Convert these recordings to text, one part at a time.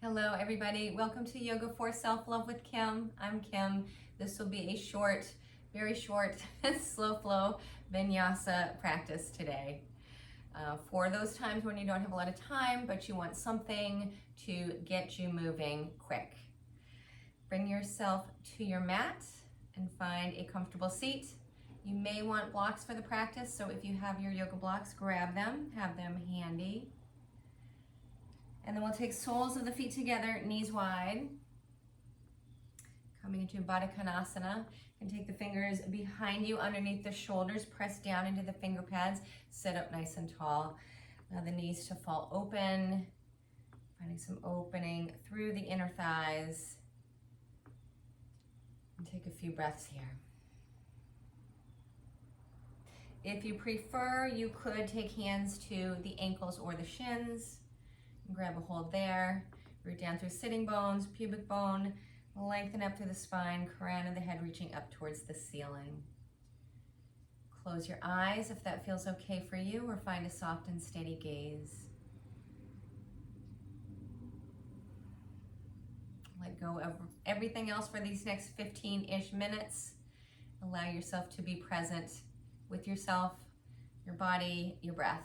Hello everybody, welcome to Yoga for Self-Love with Kim. I'm Kim. This will be a short, very short, slow flow Vinyasa practice today. For those times when you don't have a lot of time, but you want something to get you moving quick. Bring yourself to your mat and find a comfortable seat. You may want blocks for the practice, so if you have your yoga blocks, grab them, have them handy. And then we'll take soles of the feet together, knees wide. Coming into Baddha Konasana. And take the fingers behind you underneath the shoulders, press down into the finger pads, sit up nice and tall. Allow the knees to fall open, finding some opening through the inner thighs. And take a few breaths here. If you prefer, you could take hands to the ankles or the shins. Grab a hold there, root down through sitting bones, pubic bone, lengthen up through the spine, crown of the head reaching up towards the ceiling. Close your eyes if that feels okay for you, or find a soft and steady gaze. Let go of everything else for these next 15-ish minutes. Allow yourself to be present with yourself, your body, your breath.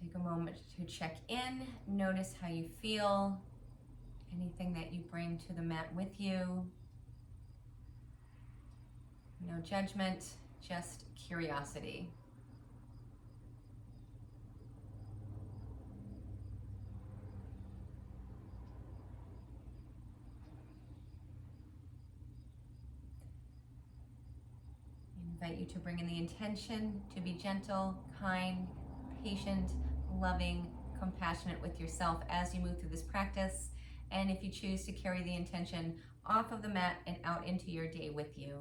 Take a moment to check in, notice how you feel, anything that you bring to the mat with you. No judgment, just curiosity. I invite you to bring in the intention to be gentle, kind, patient, loving, compassionate with yourself as you move through this practice. And if you choose to carry the intention off of the mat and out into your day with you.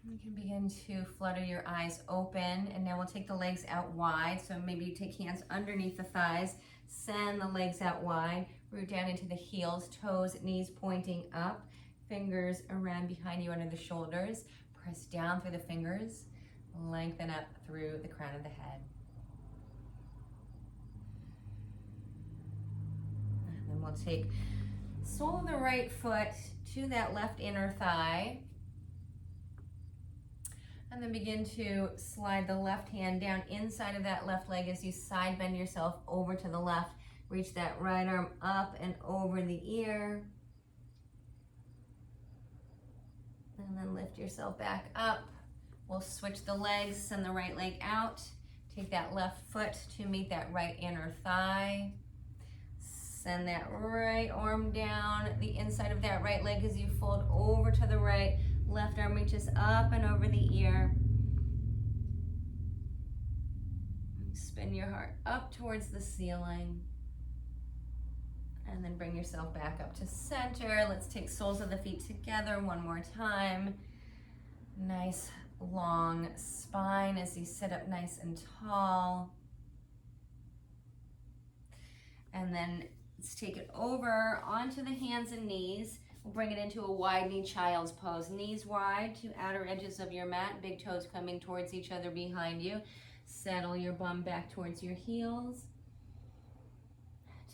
You can begin to flutter your eyes open, and now we'll take the legs out wide. So maybe you take hands underneath the thighs, send the legs out wide, root down into the heels, toes, knees pointing up, fingers around behind you under the shoulders, press down through the fingers, lengthen up through the crown of the head. And then we'll take sole of the right foot to that left inner thigh. And then begin to slide the left hand down inside of that left leg as you side bend yourself over to the left. Reach that right arm up and over the ear. And then lift yourself back up. We'll switch the legs, send the right leg out. Take that left foot to meet that right inner thigh. Send that right arm down the inside of that right leg as you fold over to the right. Left arm reaches up and over the ear. Spin your heart up towards the ceiling. And then bring yourself back up to center. Let's take soles of the feet together one more time. Nice long spine as you sit up nice and tall. And then let's take it over onto the hands and knees. We'll bring it into a wide knee child's pose. Knees wide to outer edges of your mat, big toes coming towards each other behind you. Settle your bum back towards your heels.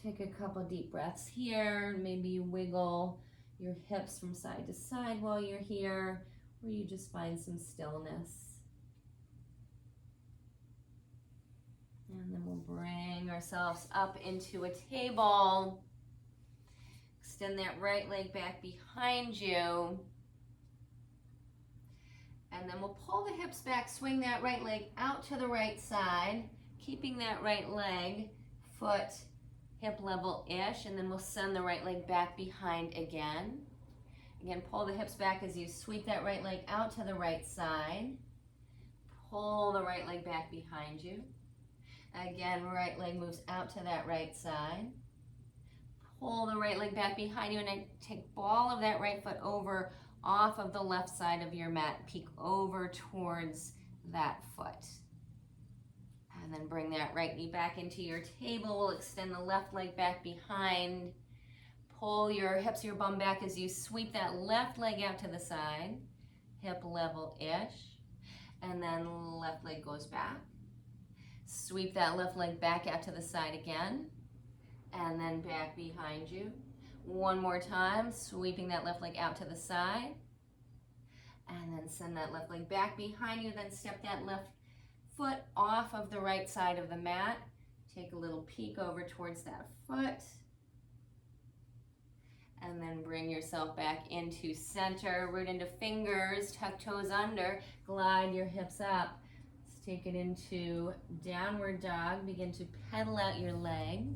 Take a couple deep breaths here. Maybe you wiggle your hips from side to side while you're here, or you just find some stillness. And then we'll bring ourselves up into a table. Extend that right leg back behind you. And then we'll pull the hips back, swing that right leg out to the right side, keeping that right leg, foot, hip level-ish, and then we'll send the right leg back behind again. Again, pull the hips back as you sweep that right leg out to the right side. Pull the right leg back behind you. Again, right leg moves out to that right side. Pull the right leg back behind you, and then take ball of that right foot over off of the left side of your mat. Peek over towards that foot. And then bring that right knee back into your table. We'll extend the left leg back behind. Pull your hips, your bum back as you sweep that left leg out to the side. Hip level-ish. and then left leg goes back. Sweep that left leg back out to the side again, and then back behind you. One more time, sweeping that left leg out to the side, and then send that left leg back behind you, then step that left foot off of the right side of the mat. Take a little peek over towards that foot, and then bring yourself back into center, root into fingers, tuck toes under, glide your hips up. Let's take it into downward dog. Begin to pedal out your legs.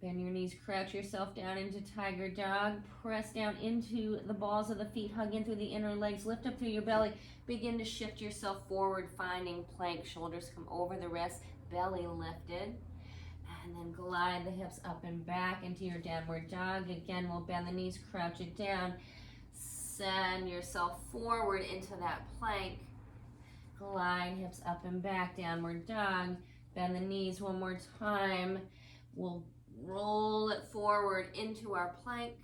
Bend your knees, crouch yourself down into tiger dog. Press down into the balls of the feet, hug in through the inner legs, lift up through your belly. Begin to shift yourself forward, finding plank. Shoulders come over the wrists, belly lifted. And then glide the hips up and back into your downward dog. Again, we'll bend the knees, crouch it down. Send yourself forward into that plank. Glide hips up and back, downward dog. Bend the knees one more time. We'll roll it forward into our plank,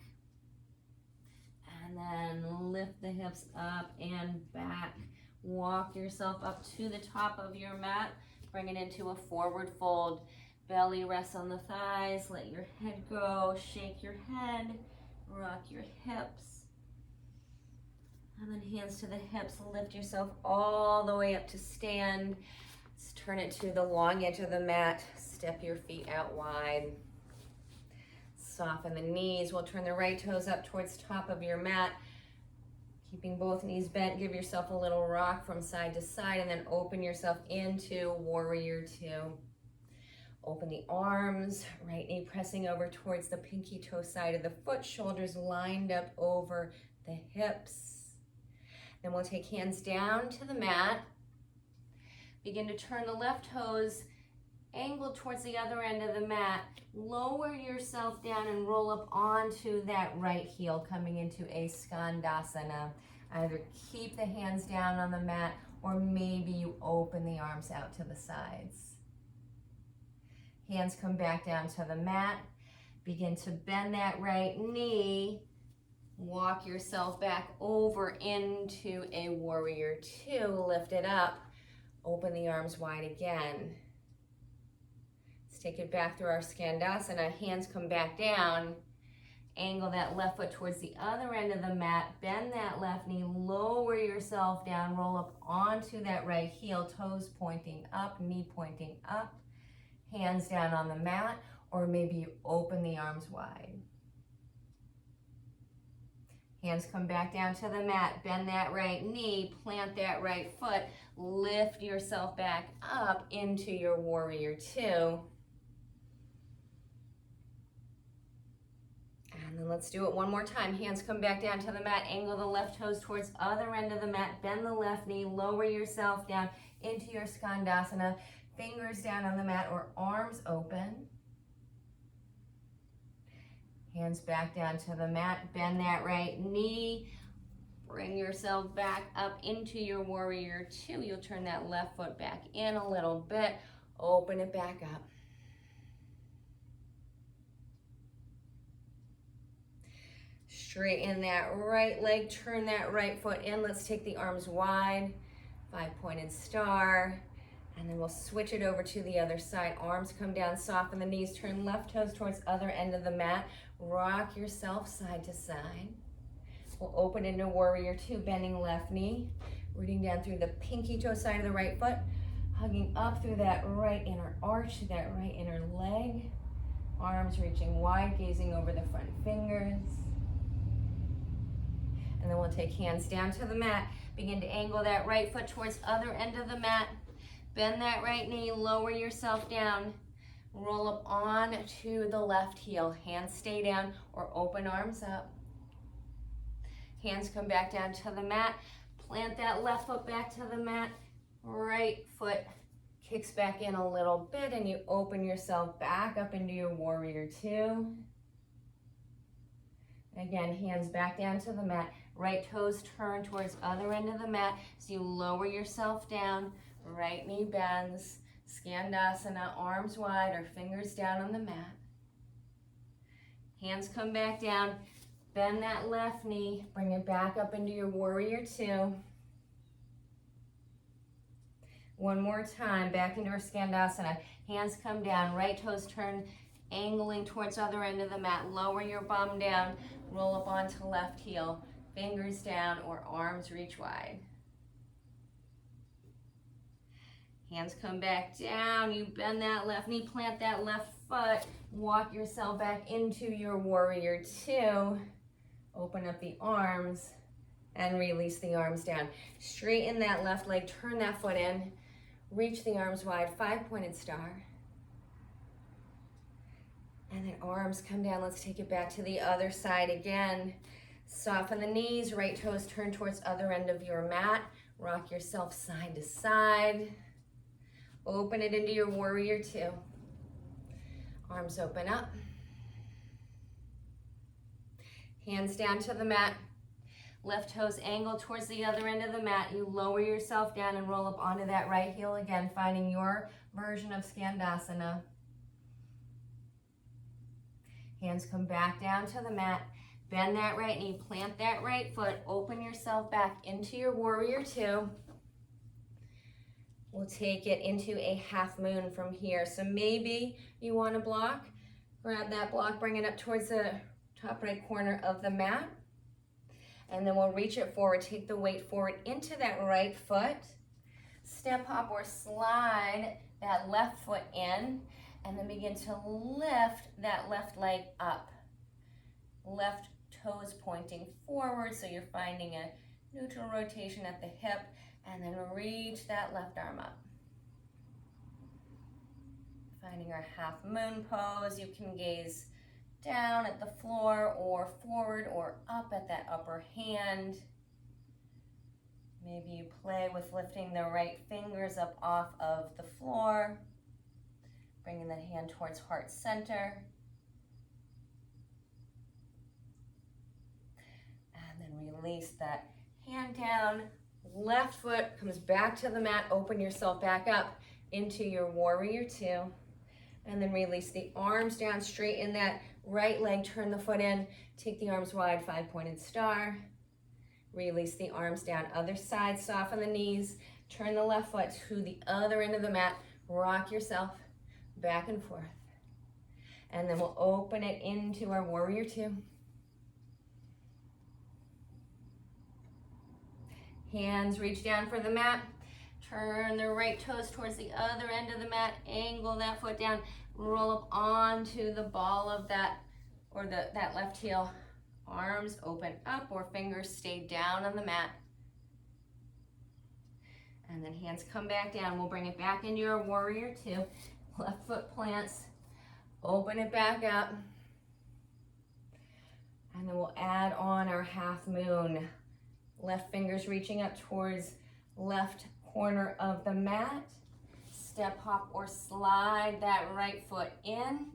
and then lift the hips up and back. Walk yourself up to the top of your mat. Bring it into a forward fold. Belly rests on the thighs. Let your head go. Shake your head. Rock your hips. And then hands to the hips. Lift yourself all the way up to stand. Let's turn it to the long edge of the mat. Step your feet out wide. Soften the knees. We'll turn the right toes up towards top of your mat. Keeping both knees bent, give yourself a little rock from side to side, and then open yourself into warrior two. Open the arms, right knee pressing over towards the pinky toe side of the foot, shoulders lined up over the hips. Then we'll take hands down to the mat. Begin to turn the left toes angled towards the other end of the mat. Lower yourself down and roll up onto that right heel, coming into a skandasana. Either keep the hands down on the mat, or maybe you open the arms out to the sides. Hands come back down to the mat. Begin to bend that right knee. Walk yourself back over into a warrior two. Lift it up. Open the arms wide again. Take it back through our skandasana. Hands come back down. Angle that left foot towards the other end of the mat. Bend that left knee. Lower yourself down. Roll up onto that right heel. Toes pointing up. Knee pointing up. Hands down on the mat. Or maybe you open the arms wide. Hands come back down to the mat. Bend that right knee. Plant that right foot. Lift yourself back up into your warrior two. And then let's do it one more time. Hands come back down to the mat. Angle the left toes towards other end of the mat. Bend the left knee. Lower yourself down into your skandasana. Fingers down on the mat or arms open. Hands back down to the mat. Bend that right knee. Bring yourself back up into your warrior two. You'll turn that left foot back in a little bit. Open it back up. Straighten that right leg, turn that right foot in. Let's take the arms wide, 5-pointed star, and then we'll switch it over to the other side. Arms come down, soften the knees, turn left toes towards other end of the mat. Rock yourself side to side. We'll open into warrior two, bending left knee, rooting down through the pinky toe side of the right foot, hugging up through that right inner arch, that right inner leg. Arms reaching wide, gazing over the front fingers. And then we'll take hands down to the mat. Begin to angle that right foot towards other end of the mat. Bend that right knee, lower yourself down. Roll up on to the left heel. Hands stay down or open arms up. Hands come back down to the mat. Plant that left foot back to the mat. Right foot kicks back in a little bit and you open yourself back up into your warrior two. Again, hands back down to the mat. Right toes turn towards other end of the mat. So you lower yourself down, right knee bends, Skandasana, arms wide or fingers down on the mat. Hands come back down, bend that left knee, bring it back up into your warrior two. One more time, back into our Skandasana. Hands come down, right toes turn, angling towards other end of the mat. Lower your bum down, roll up onto left heel, fingers down or arms reach wide. Hands come back down, you bend that left knee, plant that left foot, walk yourself back into your warrior two. Open up the arms and release the arms down. Straighten that left leg, turn that foot in. Reach the arms wide, 5-pointed star. And then arms come down. Let's take it back to the other side again. Soften the knees, right toes turn towards other end of your mat. Rock yourself side to side. Open it into your warrior two. Arms open up. Hands down to the mat. Left toes angle towards the other end of the mat. You lower yourself down and roll up onto that right heel again, finding your version of Skandasana. Hands come back down to the mat. Bend that right knee, plant that right foot, open yourself back into your warrior two. We'll take it into a half moon from here. So maybe you want to block, grab that block, bring it up towards the top right corner of the mat. And then we'll reach it forward, take the weight forward into that right foot. Step hop or slide that left foot in, and then begin to lift that left leg up. Left toes pointing forward, so you're finding a neutral rotation at the hip, and then reach that left arm up. Finding our half moon pose, you can gaze down at the floor or forward or up at that upper hand. Maybe you play with lifting the right fingers up off of the floor, bringing the hand towards heart center. And then release that hand down. Left foot comes back to the mat. Open yourself back up into your warrior two. And then release the arms down, straighten that right leg, turn the foot in, take the arms wide, 5-pointed star. Release the arms down, other side, soften the knees, turn the left foot to the other end of the mat, rock yourself back and forth. And then we'll open it into our warrior two. Hands reach down for the mat. Turn the right toes towards the other end of the mat, angle that foot down, roll up onto the ball of that, or that left heel. Arms open up or fingers stay down on the mat. And then hands come back down. We'll bring it back into your warrior two. Left foot plants, open it back up. And then we'll add on our half moon. Left fingers reaching up towards left corner of the mat. Step hop or slide that right foot in.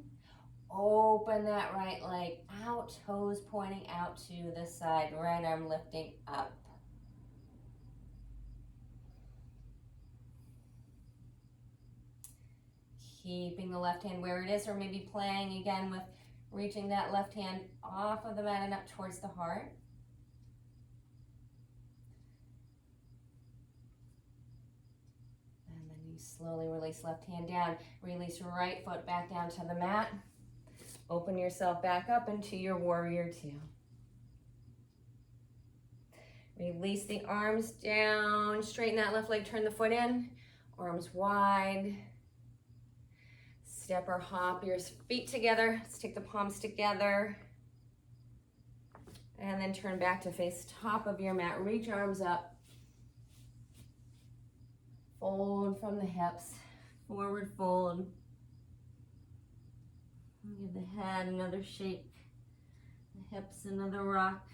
Open that right leg out, toes pointing out to the side, right arm lifting up. Keeping the left hand where it is, or maybe playing again with reaching that left hand off of the mat and up towards the heart. Slowly release left hand down, release right foot back down to the mat. Open yourself back up into your warrior two. Release the arms down, straighten that left leg, turn the foot in, arms wide. Step or hop your feet together, stick the palms together. And then turn back to face top of your mat, reach arms up. Fold from the hips, forward fold. Give the head another shake, the hips another rock.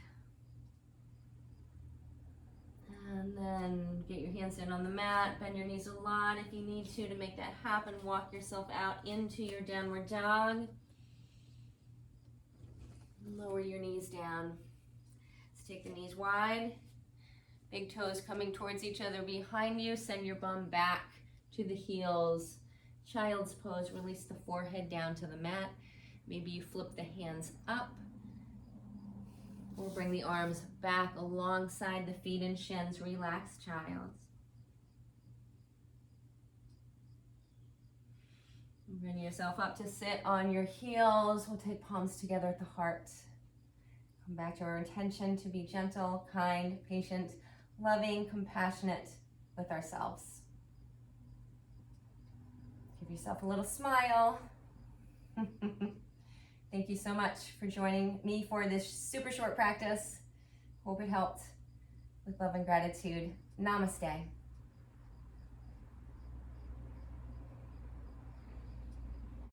And then get your hands down on the mat, bend your knees a lot if you need to make that happen. Walk yourself out into your downward dog. Lower your knees down. Let's take the knees wide. Big toes coming towards each other behind you. Send your bum back to the heels. Child's pose, release the forehead down to the mat. Maybe you flip the hands up or bring the arms back alongside the feet and shins. Relax, child. Bring yourself up to sit on your heels. We'll take palms together at the heart. Come back to our intention to be gentle, kind, patient, loving, compassionate with ourselves. Give yourself a little smile. Thank you so much for joining me for this super short practice. Hope it helped. With love and gratitude. Namaste.